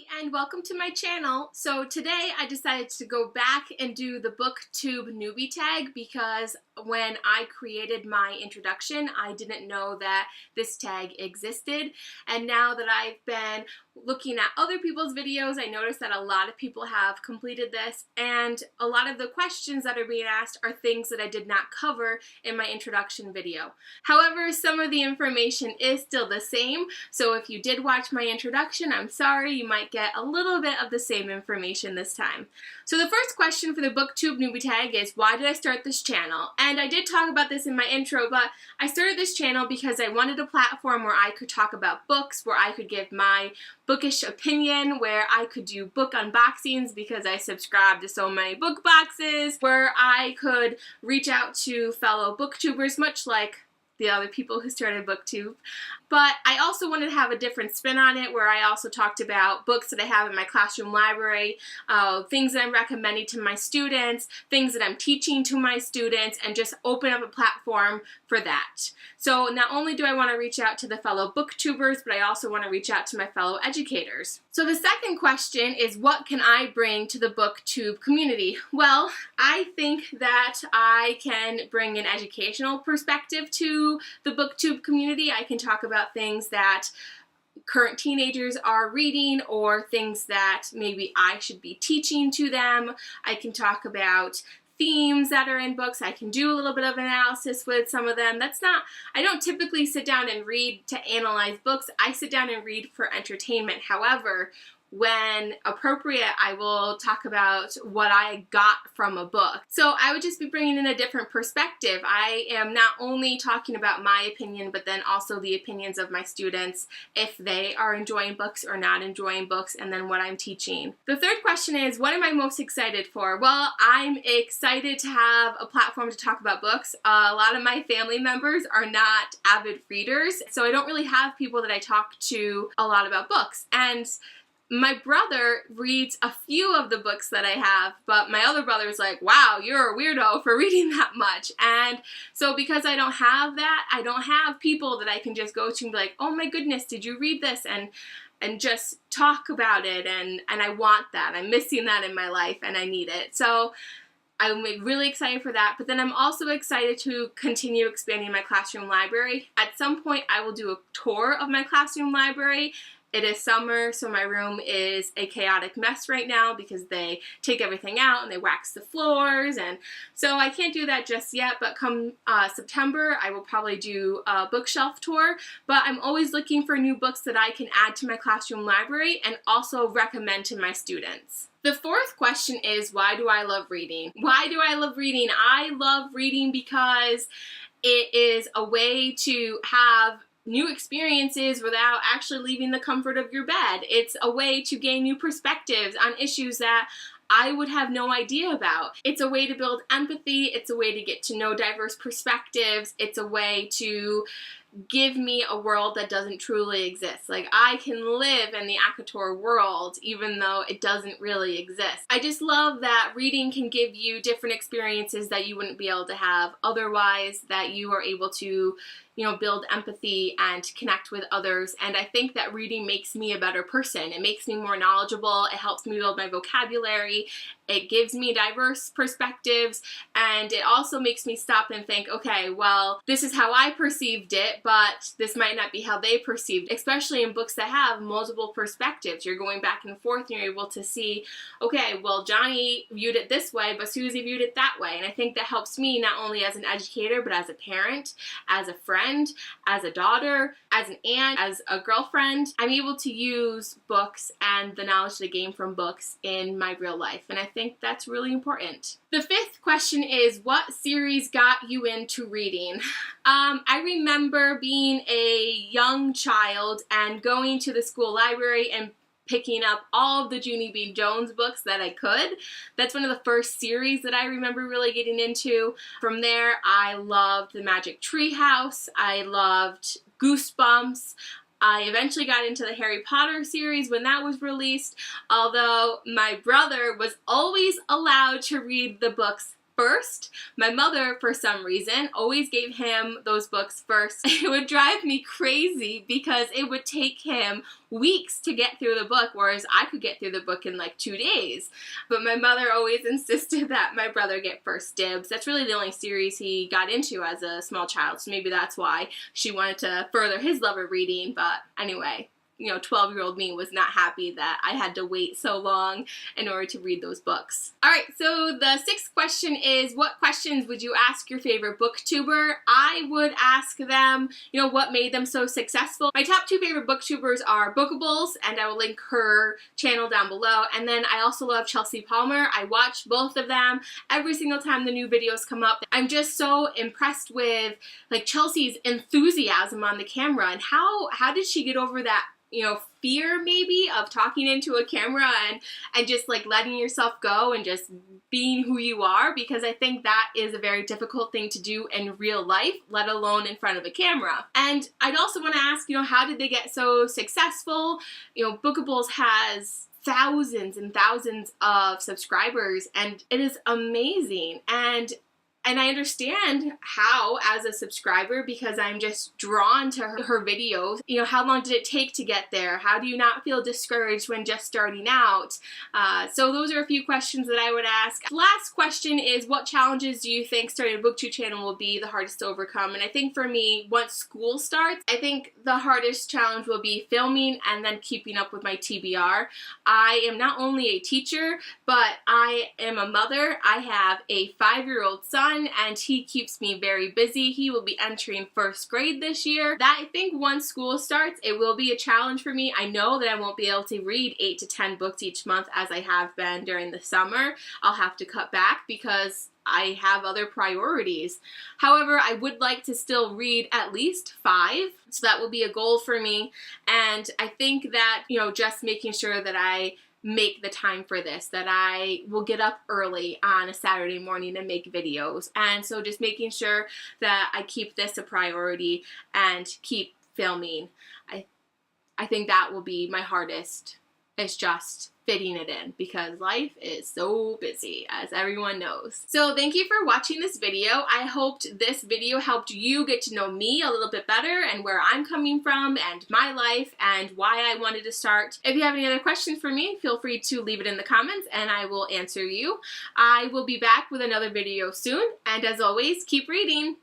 Hi and welcome to my channel. So today I decided to go back and do the Booktube Newbie Tag because when I created my introduction I didn't know that this tag existed, and now that I've been looking at other people's videos I noticed that a lot of people have completed this, and a lot of the questions that are being asked are things that I did not cover in my introduction video. However, some of the information is still the same, so if you did watch my introduction, I'm sorry, you might get a little bit of the same information this time. So the first question for the Booktube Newbie Tag is, why did I start this channel? And I did talk about this in my intro, but I started this channel because I wanted a platform where I could talk about books, where I could give my bookish opinion, where I could do book unboxings because I subscribe to so many book boxes, where I could reach out to fellow booktubers, much like the other people who started Booktube. But I also wanted to have a different spin on it, where I also talked about books that I have in my classroom library, things that I'm recommending to my students, things that I'm teaching to my students, and just open up a platform for that. So not only do I want to reach out to the fellow booktubers, but I also want to reach out to my fellow educators. So the second question is, what can I bring to the Booktube community? Well, I think that I can bring an educational perspective to the Booktube community. I can talk about things that current teenagers are reading or things that maybe I should be teaching to them. I can talk about themes that are in books. I can do a little bit of analysis with some of them. I don't typically sit down and read to analyze books. I sit down and read for entertainment. However, when appropriate, I will talk about what I got from a book. So I would just be bringing in a different perspective. I am not only talking about my opinion, but then also the opinions of my students, if they are enjoying books or not enjoying books, and then what I'm teaching. The third question is, what am I most excited for? Well, I'm excited to have a platform to talk about books. A lot of my family members are not avid readers, so I don't really have people that I talk to a lot about books. And my brother reads a few of the books that I have, but my other brother is like, wow, you're a weirdo for reading that much. And so because I don't have that, I don't have people that I can just go to and be like, oh my goodness, did you read this? And just talk about it, and I want that. I'm missing that in my life and I need it. So I'm really excited for that, but then I'm also excited to continue expanding my classroom library. At some point I will do a tour of my classroom library. It is summer, so my room is a chaotic mess right now because they take everything out and they wax the floors, and so I can't do that just yet, but come September I will probably do a bookshelf tour. But I'm always looking for new books that I can add to my classroom library and also recommend to my students. The fourth question is, why do I love reading? Why do I love reading? I love reading because it is a way to have new experiences without actually leaving the comfort of your bed. It's a way to gain new perspectives on issues that I would have no idea about. It's a way to build empathy. It's a way to get to know diverse perspectives. It's a way to give me a world that doesn't truly exist. Like, I can live in the ACOTAR world even though it doesn't really exist. I just love that reading can give you different experiences that you wouldn't be able to have otherwise, that you are able to, build empathy and connect with others. And I think that reading makes me a better person. It makes me more knowledgeable. It helps me build my vocabulary. It gives me diverse perspectives, and it also makes me stop and think, okay, well, this is how I perceived it, but this might not be how they perceived it. Especially in books that have multiple perspectives. You're going back and forth and you're able to see, okay, well, Johnny viewed it this way, but Susie viewed it that way. And I think that helps me not only as an educator, but as a parent, as a friend, as a daughter, as an aunt, as a girlfriend. I'm able to use books and the knowledge that I gain from books in my real life, and I think that's really important. The fifth question is, what series got you into reading? I remember being a young child and going to the school library and picking up all of the Junie B. Jones books that I could. That's one of the first series that I remember really getting into. From there, I loved The Magic Tree House. I loved Goosebumps. I eventually got into the Harry Potter series when that was released, although my brother was always allowed to read the books first. My mother, for some reason, always gave him those books first. It would drive me crazy because it would take him weeks to get through the book, whereas I could get through the book in like 2 days. But my mother always insisted that my brother get first dibs. That's really the only series he got into as a small child, so maybe that's why she wanted to further his love of reading. But anyway, you know, 12-year-old me was not happy that I had to wait so long in order to read those books. Alright, so the sixth question is, what questions would you ask your favorite booktuber? I would ask them, you know, what made them so successful. My top 2 favorite booktubers are Bookables, and I will link her channel down below. And then I also love Chelsea Palmer. I watch both of them every single time the new videos come up. I'm just so impressed with like Chelsea's enthusiasm on the camera, and how did she get over that, you know, fear maybe of talking into a camera and just like letting yourself go and just being who you are, because I think that is a very difficult thing to do in real life, let alone in front of a camera. And I'd also want to ask, you know, how did they get so successful? You know, Bookables has thousands and thousands of subscribers, and it is amazing. And I understand how as a subscriber, because I'm just drawn to her videos. You know, how long did it take to get there? How do you not feel discouraged when just starting out? So those are a few questions that I would ask. Last question is, what challenges do you think starting a booktube channel will be the hardest to overcome? And I think for me, once school starts, I think the hardest challenge will be filming and then keeping up with my TBR. I am not only a teacher, but I am a mother. I have a 5-year-old son, and he keeps me very busy. He will be entering 1st grade this year. That, I think, once school starts, it will be a challenge for me. I know that I won't be able to read 8 to 10 books each month as I have been during the summer. I'll have to cut back because I have other priorities. However, I would like to still read at least 5, so that will be a goal for me. And I think that, you know, just making sure that I make the time for this, that I will get up early on a Saturday morning and make videos. And so just making sure that I keep this a priority and keep filming. I think that will be my hardest. It's just fitting it in because life is so busy, as everyone knows. So thank you for watching this video. I hoped this video helped you get to know me a little bit better and where I'm coming from and my life and why I wanted to start. If you have any other questions for me, feel free to leave it in the comments and I will answer you. I will be back with another video soon, and as always, keep reading.